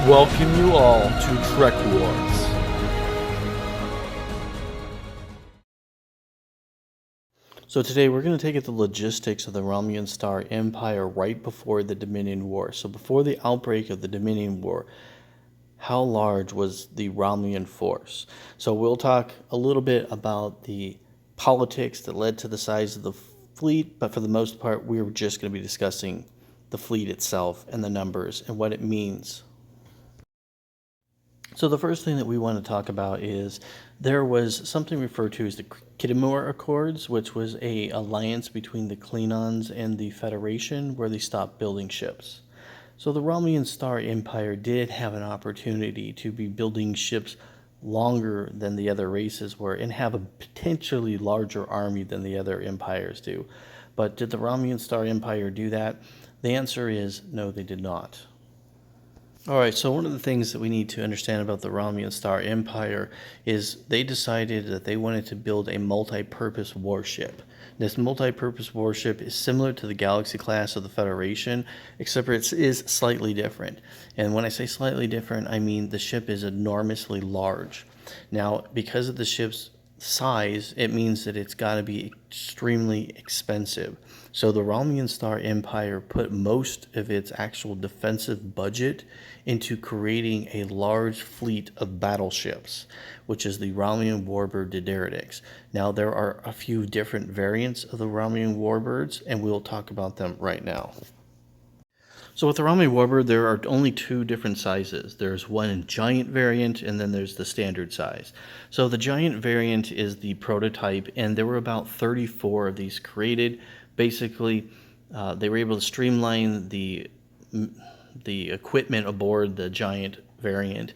Welcome you all to Trek Wars. So today we're going to take at the logistics of the Romulan Star Empire right before the Dominion War. So before the outbreak of the Dominion War, how large was the Romulan force? So we'll talk a little bit about the politics that led to the size of the fleet, but for the most part we're just going to be discussing the fleet itself and the numbers and what it means. So the first thing that we want to talk about is there was something referred to as the Kidmore Accords, which was an alliance between the Klingons and the Federation where they stopped building ships. So the Romulan Star Empire did have an opportunity to be building ships longer than the other races were and have a potentially larger army than the other empires do. But did the Romulan Star Empire do that? The answer is no, they did not. All right, so one of the things that we need to understand about the Romulan Star Empire is they decided that they wanted to build a multi-purpose warship. This multi-purpose warship is similar to the Galaxy class of the Federation, except for it is slightly different. And when I say slightly different, I mean the ship is enormously large. Now, because of the ship's size, it means that it's got to be extremely expensive. So the Romulan Star Empire put most of its actual defensive budget into creating a large fleet of battleships, which is the Romulan Warbird Dideritics. Now, there are a few different variants of the Romulan Warbirds, and we'll talk about them right now. So with the Romulan Warbird, there are only two different sizes. There's one giant variant, and then there's the standard size. So the giant variant is the prototype, and there were about 34 of these created. Basically, they were able to streamline the equipment aboard the giant variant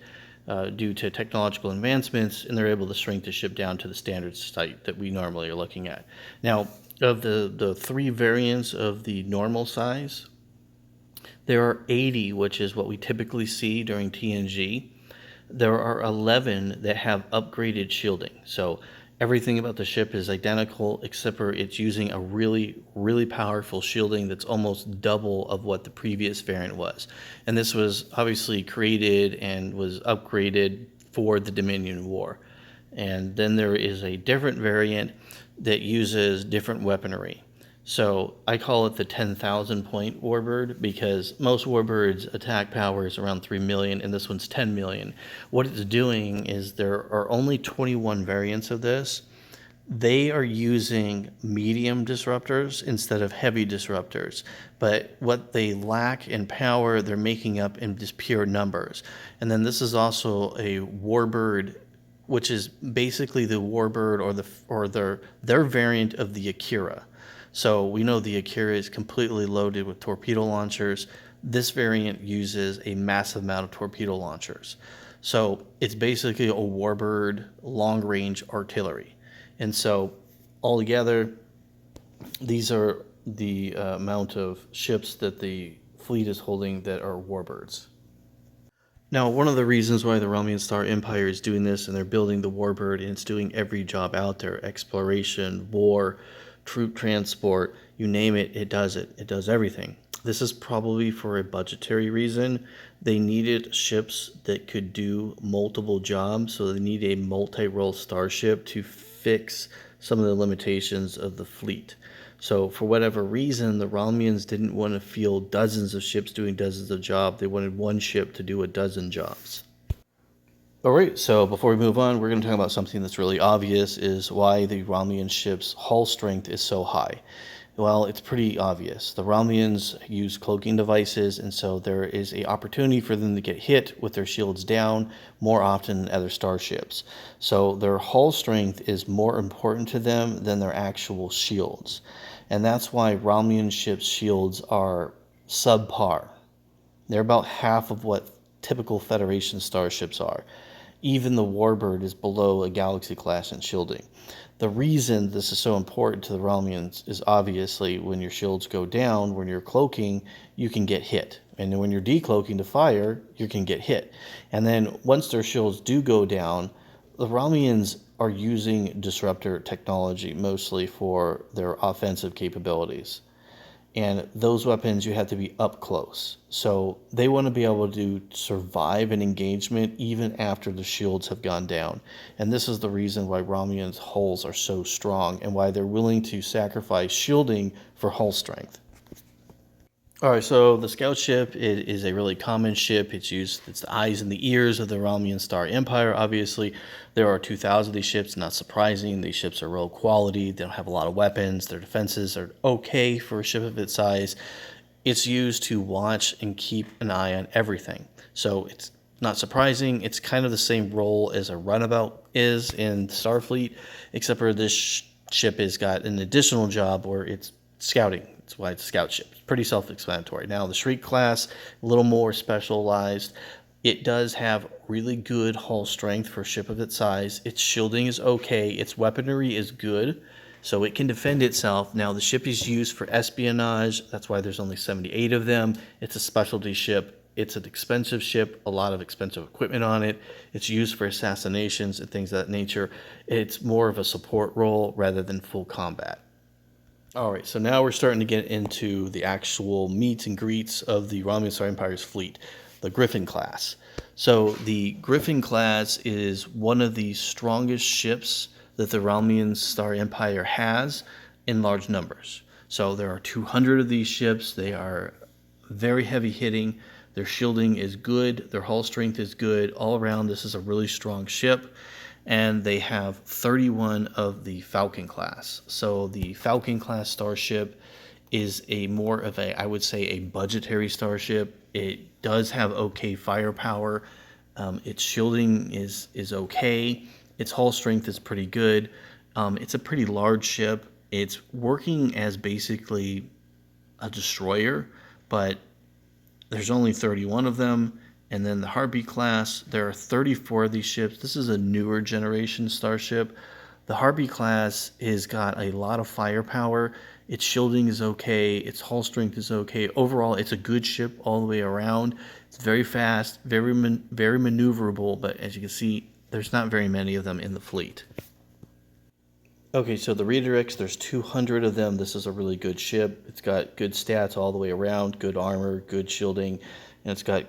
due to technological advancements, and they're able to shrink the ship down to the standard size that we normally are looking at. Now, of the three variants of the normal size, there are 80, which is what we typically see during TNG. There are 11 that have upgraded shielding. So everything about the ship is identical, except for it's using a really, really powerful shielding that's almost double of what the previous variant was. And this was obviously created and was upgraded for the Dominion War. And then there is a different variant that uses different weaponry. So I call it the 10,000 point Warbird because most Warbirds' attack power is around 3 million and this one's 10 million. What it's doing is there are only 21 variants of this. They are using medium disruptors instead of heavy disruptors. But what they lack in power, they're making up in just pure numbers. And then this is also a Warbird, which is basically the Warbird or their variant of the Akira. So we know the Akira is completely loaded with torpedo launchers. This variant uses a massive amount of torpedo launchers. So it's basically a Warbird long-range artillery. And so altogether, these are the amount of ships that the fleet is holding that are Warbirds. Now, one of the reasons why the Romulan Star Empire is doing this, and they're building the Warbird, and it's doing every job out there, exploration, war, troop transport, you name it, it does it. It does everything. This is probably for a budgetary reason. They needed ships that could do multiple jobs, so they need a multi-role starship to fix some of the limitations of the fleet. So for whatever reason, the Romulans didn't want to field dozens of ships doing dozens of jobs. They wanted one ship to do a dozen jobs. All right, so before we move on, we're going to talk about something that's really obvious, is why the Romulan ship's hull strength is so high. Well, it's pretty obvious. The Romulans use cloaking devices, and so there is an opportunity for them to get hit with their shields down more often than other starships. So their hull strength is more important to them than their actual shields. And that's why Romulan ships' shields are subpar. They're about half of what typical Federation starships are. Even the Warbird is below a Galaxy class in shielding. The reason this is so important to the Romulans is obviously when your shields go down, when you're cloaking, you can get hit. And when you're decloaking to fire, you can get hit. And then once their shields do go down, the Romulans are using disruptor technology mostly for their offensive capabilities. And those weapons, you have to be up close. So they want to be able to survive an engagement even after the shields have gone down. And this is the reason why Romulan's hulls are so strong and why they're willing to sacrifice shielding for hull strength. All right, so the scout ship, it is a really common ship. It's the eyes and the ears of the Romulan Star Empire. Obviously, there are 2,000 of these ships. Not surprising. These ships are low quality. They don't have a lot of weapons. Their defenses are okay for a ship of its size. It's used to watch and keep an eye on everything. So it's not surprising. It's kind of the same role as a runabout is in Starfleet, except for this ship has got an additional job where it's scouting. That's why it's a scout ship. It's pretty self-explanatory. Now, the Shriek class, a little more specialized. It does have really good hull strength for a ship of its size. Its shielding is okay. Its weaponry is good, so it can defend itself. Now, the ship is used for espionage. That's why there's only 78 of them. It's a specialty ship. It's an expensive ship, a lot of expensive equipment on it. It's used for assassinations and things of that nature. It's more of a support role rather than full combat. All right, so now we're starting to get into the actual meets and greets of the Romulan Star Empire's fleet, the Griffin class. So the Griffin class is one of the strongest ships that the Romulan Star Empire has in large numbers. So there are 200 of these ships. They are very heavy hitting. Their shielding is good. Their hull strength is good. All around, this is a really strong ship. And they have 31 of the Falcon class. So the Falcon class starship is a more of a, I would say, a budgetary starship. It does have okay firepower. Its shielding is okay. Its hull strength is pretty good. It's a pretty large ship. It's working as basically a destroyer, but there's only 31 of them. And then the Heartbeat class, there are 34 of these ships. This is a newer generation starship. The Heartbeat class has got a lot of firepower. Its shielding is okay. Its hull strength is okay. Overall, it's a good ship all the way around. It's very fast, very maneuverable, but as you can see, there's not very many of them in the fleet. Okay, so the redirects, there's 200 of them. This is a really good ship. It's got good stats all the way around, good armor, good shielding, and it's got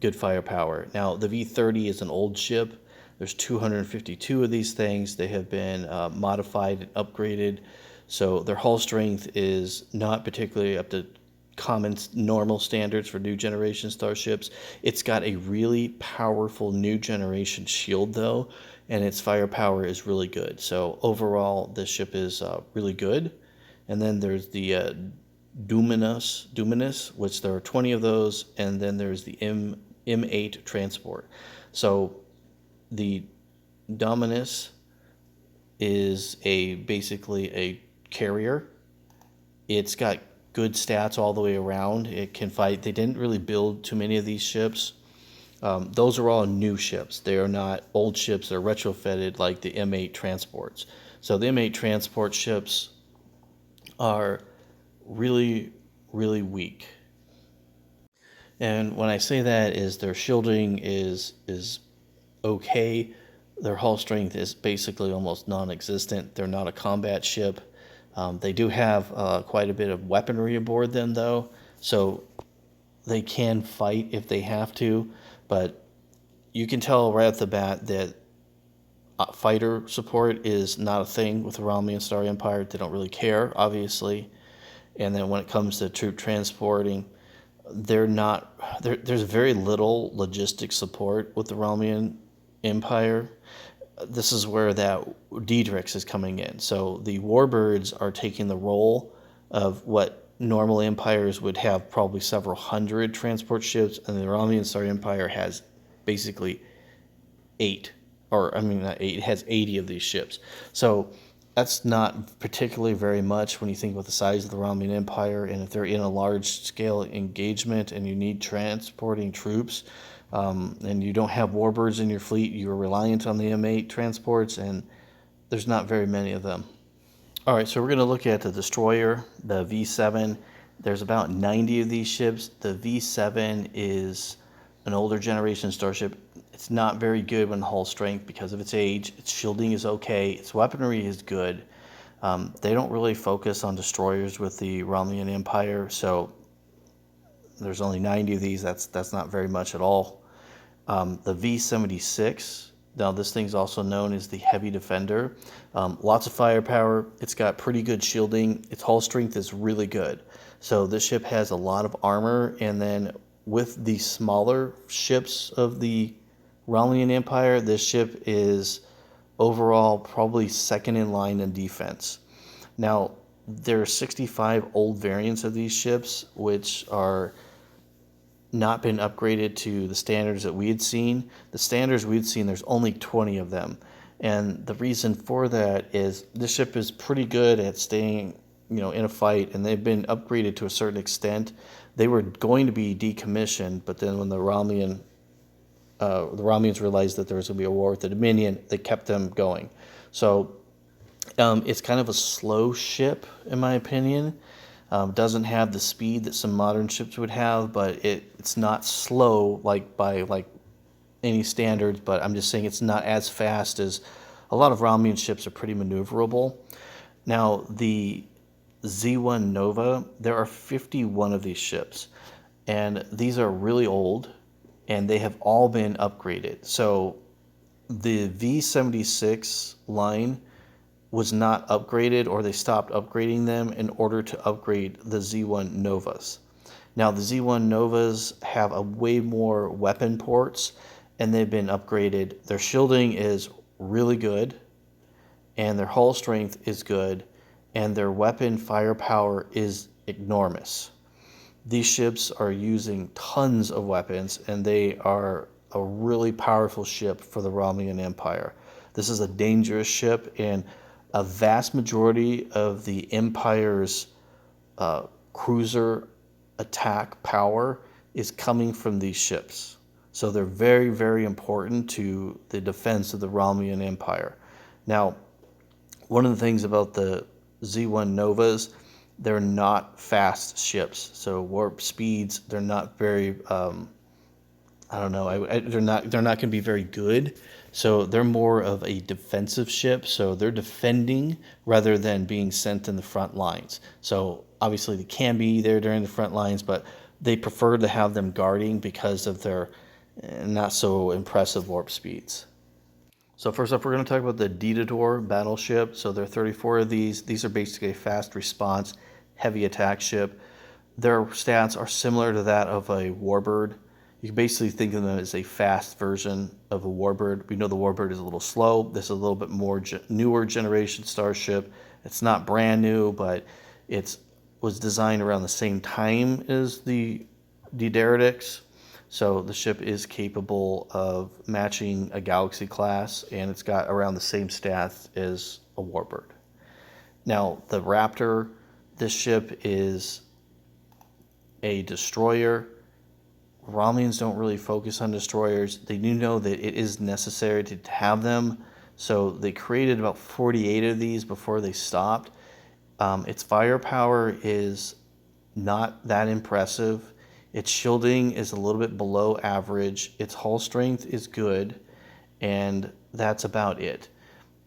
good firepower. Now, the V-30 is an old ship. There's 252 of these things. They have been modified and upgraded. So their hull strength is not particularly up to common normal standards for new generation starships. It's got a really powerful new generation shield, though, and its firepower is really good. So overall, this ship is really good. And then there's the Dominus, which there are 20 of those, and then there's the M8 transport. So the Dominus is basically a carrier. It's got good stats all the way around. It can fight. They didn't really build too many of these ships. Those are all new ships. They are not old ships. They're retrofitted like the M8 transports. So the M8 transport ships are really, really weak. And when I say that is their shielding is okay. Their hull strength is basically almost non-existent. They're not a combat ship. They do have quite a bit of weaponry aboard them, though, so they can fight if they have to. But you can tell right off the bat that fighter support is not a thing with the Romulan Star Empire. They don't really care, obviously. And then when it comes to troop transporting, there's very little logistic support with the Romulan Empire. This is where that Diedrichs is coming in. So the Warbirds are taking the role of what normal empires would have probably several hundred transport ships, and the Romulan Star Empire has basically not 8, it has 80 of these ships. So that's not particularly very much when you think about the size of the Romulan Empire, and if they're in a large-scale engagement and you need transporting troops, and you don't have Warbirds in your fleet, you're reliant on the M8 transports, and there's not very many of them. All right, so we're going to look at the destroyer, the V7. There's about 90 of these ships. The V7 is an older generation starship. It's not very good when hull strength because of its age. Its shielding is okay. Its weaponry is good. They don't really focus on destroyers with the Romulan Empire, so there's only 90 of these. That's not very much at all. The V-76, now this thing's also known as the Heavy Defender. Lots of firepower. It's got pretty good shielding. Its hull strength is really good. So this ship has a lot of armor, and then with the smaller ships of the Romulan Empire, this ship is overall probably second in line in defense. Now, there are 65 old variants of these ships, which are not been upgraded to the standards that we had seen. The standards we'd seen, there's only 20 of them. And the reason for that is this ship is pretty good at staying, in a fight, and they've been upgraded to a certain extent. They were going to be decommissioned, but then when the Romulans realized that there was going to be a war with the Dominion, they kept them going. So it's kind of a slow ship, in my opinion. Doesn't have the speed that some modern ships would have, but it's not slow by any standards. But I'm just saying it's not as fast as a lot of Romulan ships are pretty maneuverable. Now the Z1 Nova, there are 51 of these ships, and these are really old, and they have all been upgraded. So the V-76 line was not upgraded, or they stopped upgrading them in order to upgrade the Z1 Novas. Now the Z1 Novas have a way more weapon ports, and they've been upgraded. Their shielding is really good, and their hull strength is good, and their weapon firepower is enormous. These ships are using tons of weapons, and they are a really powerful ship for the Romulan Empire. This is a dangerous ship, and a vast majority of the Empire's cruiser attack power is coming from these ships. So they're very, very important to the defense of the Romulan Empire. Now, one of the things about the Z1 Novas, they're not fast ships. So warp speeds, they're not very, they're not going to be very good. So they're more of a defensive ship. So they're defending rather than being sent in the front lines. So obviously they can be there during the front lines, but they prefer to have them guarding because of their not so impressive warp speeds. So first up, we're going to talk about the Dictator battleship. So there are 34 of these. These are basically a fast response, heavy attack ship. Their stats are similar to that of a Warbird. You can basically think of them as a fast version of a Warbird. We know the Warbird is a little slow. This is a little bit more newer generation starship. It's not brand new, but it was designed around the same time as the Dictator. So the ship is capable of matching a Galaxy class, and it's got around the same stats as a Warbird. Now, the Raptor, this ship is a destroyer. Romulans don't really focus on destroyers. They do know that it is necessary to have them, so they created about 48 of these before they stopped. Its firepower is not that impressive. Its shielding is a little bit below average. Its hull strength is good, and that's about it.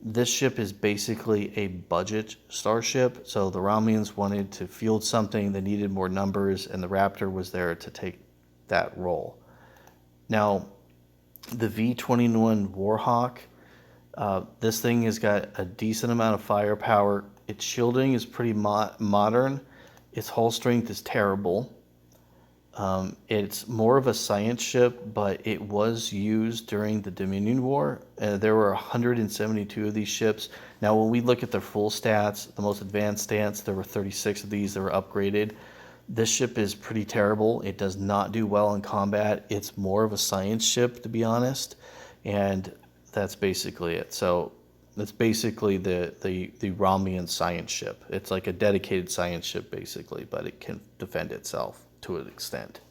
This ship is basically a budget starship, so the Romulans wanted to field something, they needed more numbers, and the Raptor was there to take that role. Now, the V-21 Warhawk, this thing has got a decent amount of firepower. Its shielding is pretty modern. Its hull strength is terrible. It's more of a science ship, but it was used during the Dominion War. There were 172 of these ships. Now, when we look at their full stats, the most advanced stats, there were 36 of these that were upgraded. This ship is pretty terrible. It does not do well in combat. It's more of a science ship, to be honest, and that's basically it. So that's basically the Romulan science ship. It's like a dedicated science ship, basically, but it can defend itself to an extent.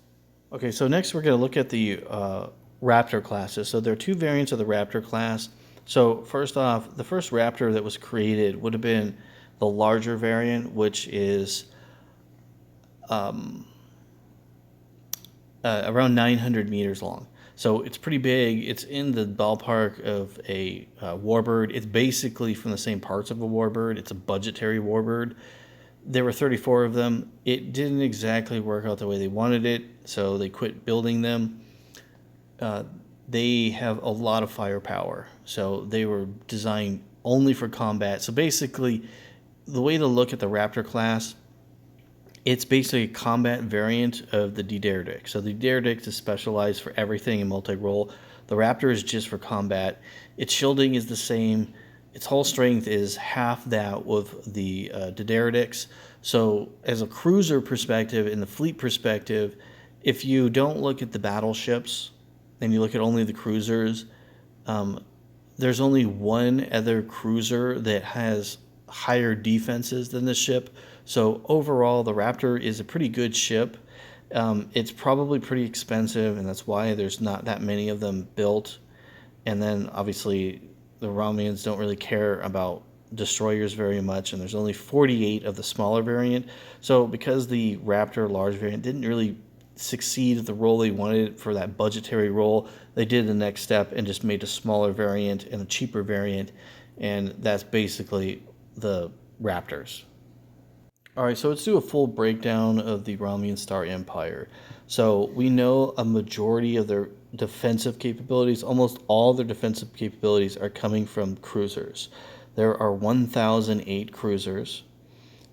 Okay, so next we're going to look at the Raptor classes. So there are two variants of the Raptor class. So first off, the first Raptor that was created would have been the larger variant, which is around 900 meters long. So it's pretty big. It's in the ballpark of a Warbird. It's basically from the same parts of a Warbird. It's a budgetary Warbird. There were 34 of them. It didn't exactly work out the way they wanted it, so they quit building them. They have a lot of firepower, so they were designed only for combat. So basically, the way to look at the Raptor class, it's basically a combat variant of the Deredict. So the Deredict is specialized for everything in multi-role. The Raptor is just for combat. Its shielding is the same. Its hull strength is half that of the Deredicts. So as a cruiser perspective, in the fleet perspective, if you don't look at the battleships and you look at only the cruisers, there's only one other cruiser that has higher defenses than this ship. So overall, the Raptor is a pretty good ship. It's probably pretty expensive, and that's why there's not that many of them built. And then obviously the Romulans don't really care about destroyers very much, and there's only 48 of the smaller variant. So because the Raptor large variant didn't really succeed at the role they wanted for that budgetary role, they did the next step and just made a smaller variant and a cheaper variant, and that's basically the Raptors. All right, so let's do a full breakdown of the Romulan Star Empire. So we know a majority of their defensive capabilities, almost all their defensive capabilities are coming from cruisers. There are 1,008 cruisers.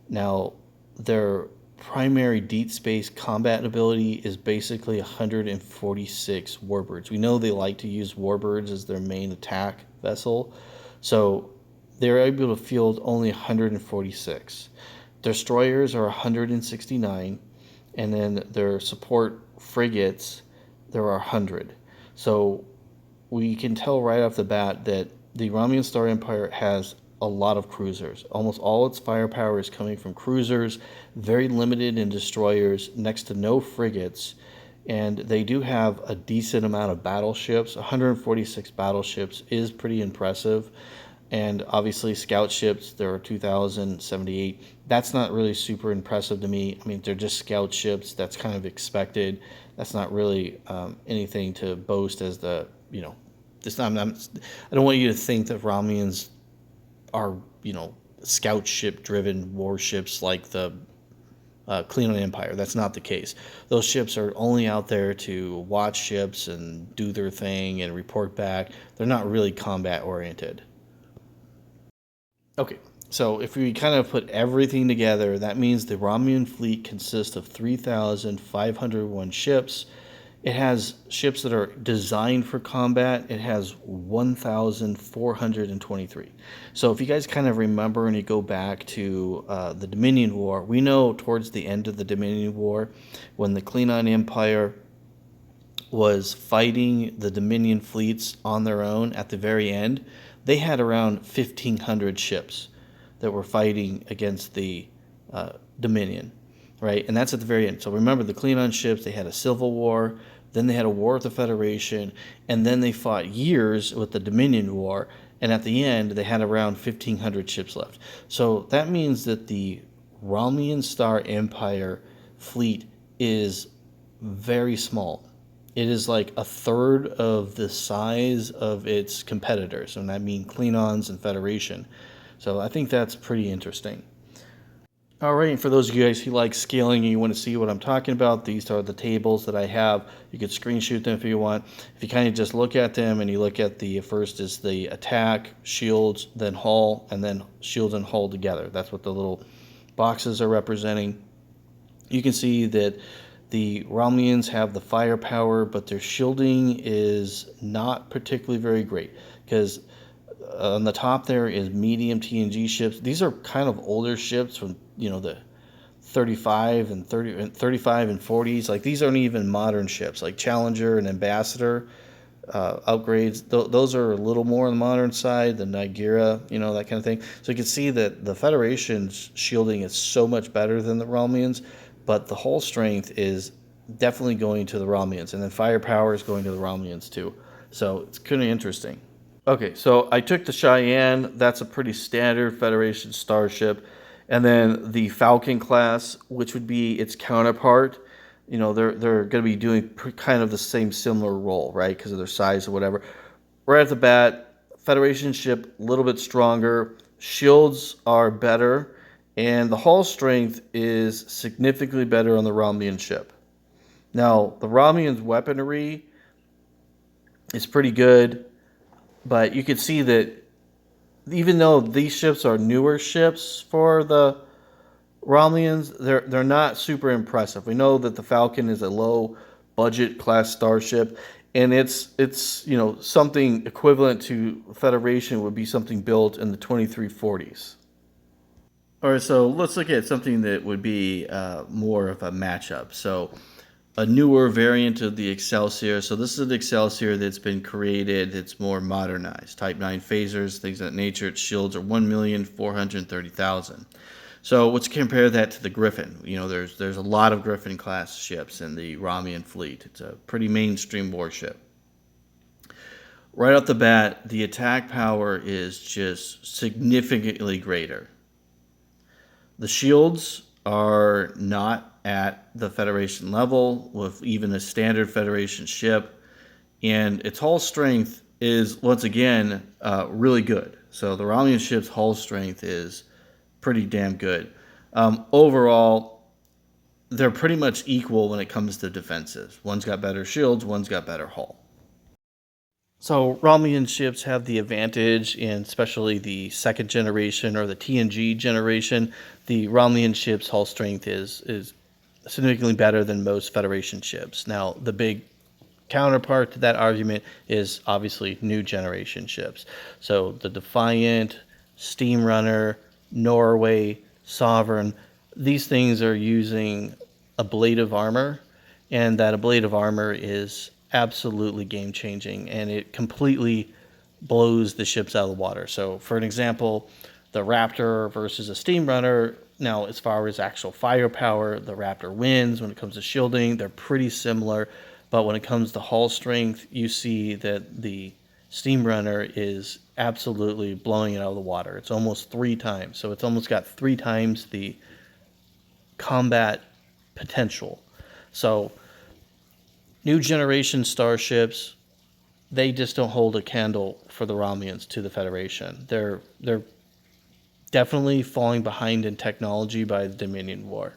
Now, their primary deep space combat ability is basically 146 warbirds. We know they like to use warbirds as their main attack vessel, so they're able to field only 146. Destroyers are 169, and then their support frigates, there are 100. So we can tell right off the bat that the Romulan Star Empire has a lot of cruisers. Almost all its firepower is coming from cruisers, very limited in destroyers, next to no frigates, and they do have a decent amount of battleships. 146 battleships is pretty impressive. And obviously scout ships, there are 2,078. That's not really super impressive to me. I mean, they're just scout ships. That's kind of expected. That's not really anything to boast as the, this. I don't want you to think that Romulans are, scout ship driven warships like the Klingon Empire. That's not the case. Those ships are only out there to watch ships and do their thing and report back. They're not really combat oriented. Okay, so if we kind of put everything together, that means the Romulan fleet consists of 3,501 ships. It has ships that are designed for combat. It has 1,423. So if you guys kind of remember and you go back to the Dominion War, we know towards the end of the Dominion War, when the Klingon Empire was fighting the Dominion fleets on their own at the very end, they had around 1,500 ships that were fighting against the Dominion, right? And that's at the very end. So remember, the Klingon ships, they had a civil war, then they had a war with the Federation, and then they fought years with the Dominion War, and at the end, they had around 1,500 ships left. So that means that the Romulan Star Empire fleet is very small. It is like a third of the size of its competitors, and I mean Klingons and Federation. So I think that's pretty interesting. All right, and for those of you guys who like scaling and you want to see what I'm talking about, these are the tables that I have. You could screenshot them if you want. If you kind of just look at them and you look at the first is the attack, shields, then hull, and then shields and hull together. That's what the little boxes are representing. You can see that the Romulans have the firepower, but their shielding is not particularly very great, because on the top there is medium TNG ships. These are kind of older ships from the 35 and 35 and 40s. Like, these aren't even modern ships. Like Challenger and Ambassador upgrades, those are a little more on the modern side. The Niagara, that kind of thing. So you can see that the Federation's shielding is so much better than the Romulans, but the hull strength is definitely going to the Romulans, and then firepower is going to the Romulans too. So it's kind of interesting. Okay, so I took the Cheyenne. That's a pretty standard Federation starship. And then the Falcon class, which would be its counterpart, they're going to be doing kind of the same similar role, right? Because of their size or whatever. Right at the bat, Federation ship a little bit stronger, shields are better, and the hull strength is significantly better on the Romulan ship. Now, the Romulan's weaponry is pretty good, but you can see that even though these ships are newer ships for the Romulans, they're not super impressive. We know that the Falcon is a low budget class starship, and it's something equivalent to Federation would be something built in the 2340s. All right, so let's look at something that would be more of a matchup. So a newer variant of the Excelsior. So this is an Excelsior that's been created. It's more modernized. Type 9 phasers, things of that nature. Its shields are 1,430,000. So let's compare that to the Griffin. There's a lot of Griffin class ships in the Romulan fleet. It's a pretty mainstream warship. Right off the bat, the attack power is just significantly greater. The shields are not at the Federation level with even a standard Federation ship, and its hull strength is once again really good. So the Romulan ship's hull strength is pretty damn good. Overall, they're pretty much equal when it comes to defenses. One's got better shields, one's got better hull. So Romulan ships have the advantage in especially the second generation or the TNG generation. The Romulan ship's hull strength is significantly better than most Federation ships. Now, the big counterpart to that argument is obviously new generation ships. So the Defiant, Steamrunner, Norway, Sovereign, these things are using ablative armor, and that ablative armor is absolutely game changing, and it completely blows the ships out of the water. So for an example, the Raptor versus a Steamrunner, now as far as actual firepower, the Raptor wins. When it comes to shielding, they're pretty similar, but when it comes to hull strength, you see that the Steamrunner is absolutely blowing it out of the water. It's almost 3 times, so it's almost got 3 times the combat potential. So new generation starships, they just don't hold a candle for the Romulans to the Federation. They're definitely falling behind in technology by the Dominion War.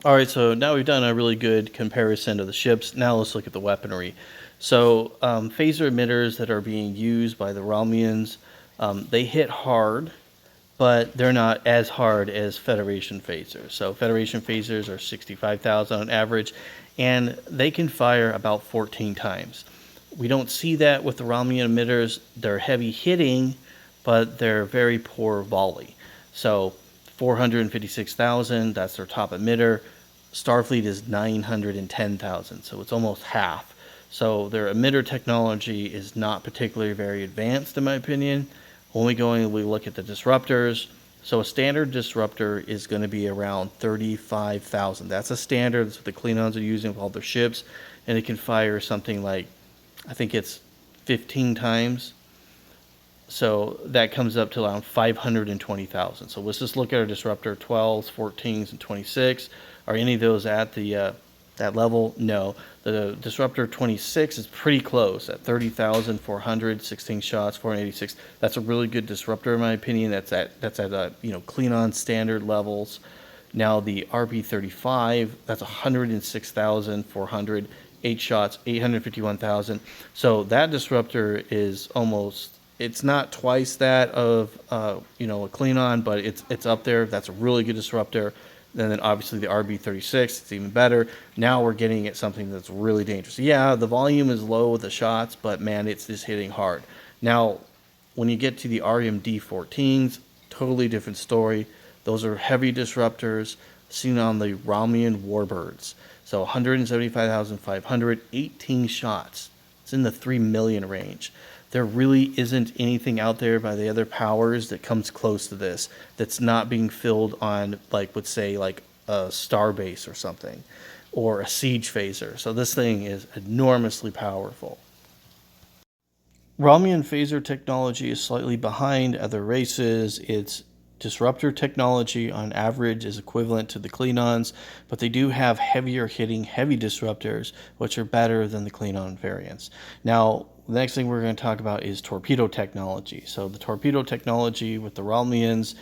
All right, so now we've done a really good comparison of the ships. Now let's look at the weaponry. So phaser emitters that are being used by the Romulans, they hit hard, but they're not as hard as Federation phasers. So Federation phasers are 65,000 on average, and they can fire about 14 times. We don't see that with the Romulan emitters. They're heavy hitting, but they're very poor volley. So 456,000, that's their top emitter. Starfleet is 910,000, so it's almost half. So their emitter technology is not particularly very advanced, in my opinion. We look at the disruptors. So a standard disruptor is going to be around 35,000. That's a standard. That's what the Klingons are using with all their ships, and it can fire something like, I think it's 15 times. So that comes up to around 520,000. So let's just look at our disruptor 12s, 14s, and 26. Are any of those at the that level? No. The disruptor 26 is pretty close at 30,400, 16 shots, 486. That's a really good disruptor in my opinion. That's at Klingon standard levels. Now the RP-35, that's 106,400, 8 shots, 851,000. So that disruptor is almost, it's not twice that of a Klingon, but it's up there. That's a really good disruptor. And then obviously the RB-36, it's even better. Now we're getting at something that's really dangerous. Yeah, the volume is low with the shots, but man, it's just hitting hard. Now, when you get to the REM-D14s, totally different story. Those are heavy disruptors seen on the Romulan Warbirds. So 175,500, 18 shots. It's in the 3 million range. There really isn't anything out there by the other powers that comes close to this that's not being filled on, like, let's say, like a starbase or something, or a siege phaser. So this thing is enormously powerful. Romulan phaser technology is slightly behind other races. It's disruptor technology on average is equivalent to the Klingons, but they do have heavier hitting heavy disruptors, which are better than the Klingon variants. Now, the next thing we're going to talk about is torpedo technology. So the torpedo technology with the Romulans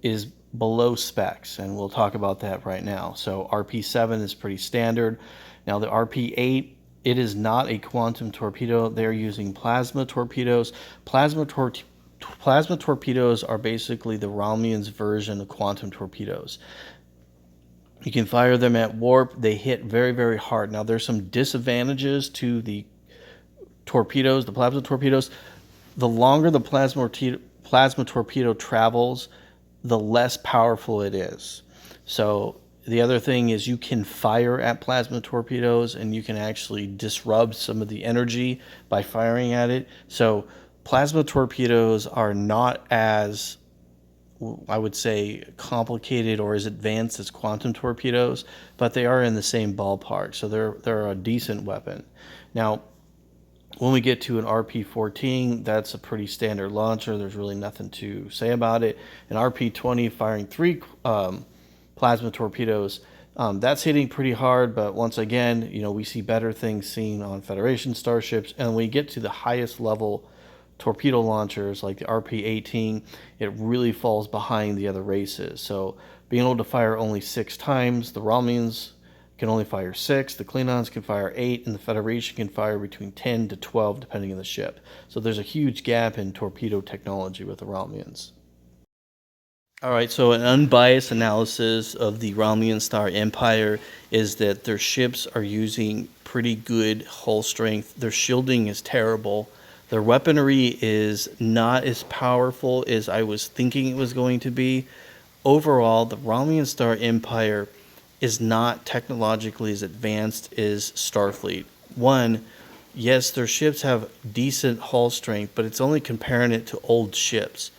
is below specs, and we'll talk about that right now. So RP7 is pretty standard. Now the RP8, it is not a quantum torpedo. They're using plasma torpedoes. Plasma torpedoes are basically the Romulans' version of quantum torpedoes. You can fire them at warp. They hit very, very hard. Now, there's some disadvantages to the torpedoes, the plasma torpedoes. The longer the plasma torpedo travels, the less powerful it is. So the other thing is you can fire at plasma torpedoes and you can actually disrupt some of the energy by firing at it. So plasma torpedoes are not as, I would say, complicated or as advanced as quantum torpedoes, but they are in the same ballpark. So they're a decent weapon. Now, when we get to an RP-14, that's a pretty standard launcher. There's really nothing to say about it. An RP-20 firing 3 plasma torpedoes, that's hitting pretty hard, but once again, we see better things seen on Federation starships. And when we get to the highest level torpedo launchers like the RP-18, it really falls behind the other races. So being able to fire only 6 times, the Romulans can only fire 6, the Klingons can fire 8, and the Federation can fire between 10 to 12 depending on the ship. So there's a huge gap in torpedo technology with the Romulans. All right, so an unbiased analysis of the Romulan Star Empire is that their ships are using pretty good hull strength. Their shielding is terrible. Their weaponry is not as powerful as I was thinking it was going to be. Overall, the Romulan Star Empire is not technologically as advanced as Starfleet. One, yes, their ships have decent hull strength, but it's only comparing it to old ships.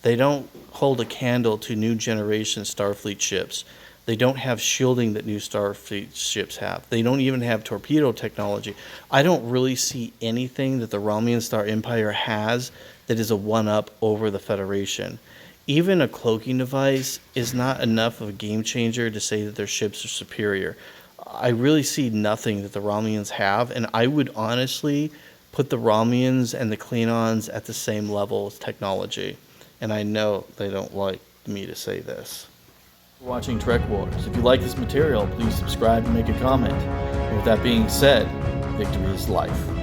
They don't hold a candle to new generation Starfleet ships. They don't have shielding that new Starfleet ships have. They don't even have torpedo technology. I don't really see anything that the Romulan Star Empire has that is a one-up over the Federation. Even a cloaking device is not enough of a game changer to say that their ships are superior. I really see nothing that the Romulans have, and I would honestly put the Romulans and the Klingons at the same level as technology. And I know they don't like me to say this. Watching Trek Wars. If you like this material, please subscribe and make a comment. And with that being said, victory is life.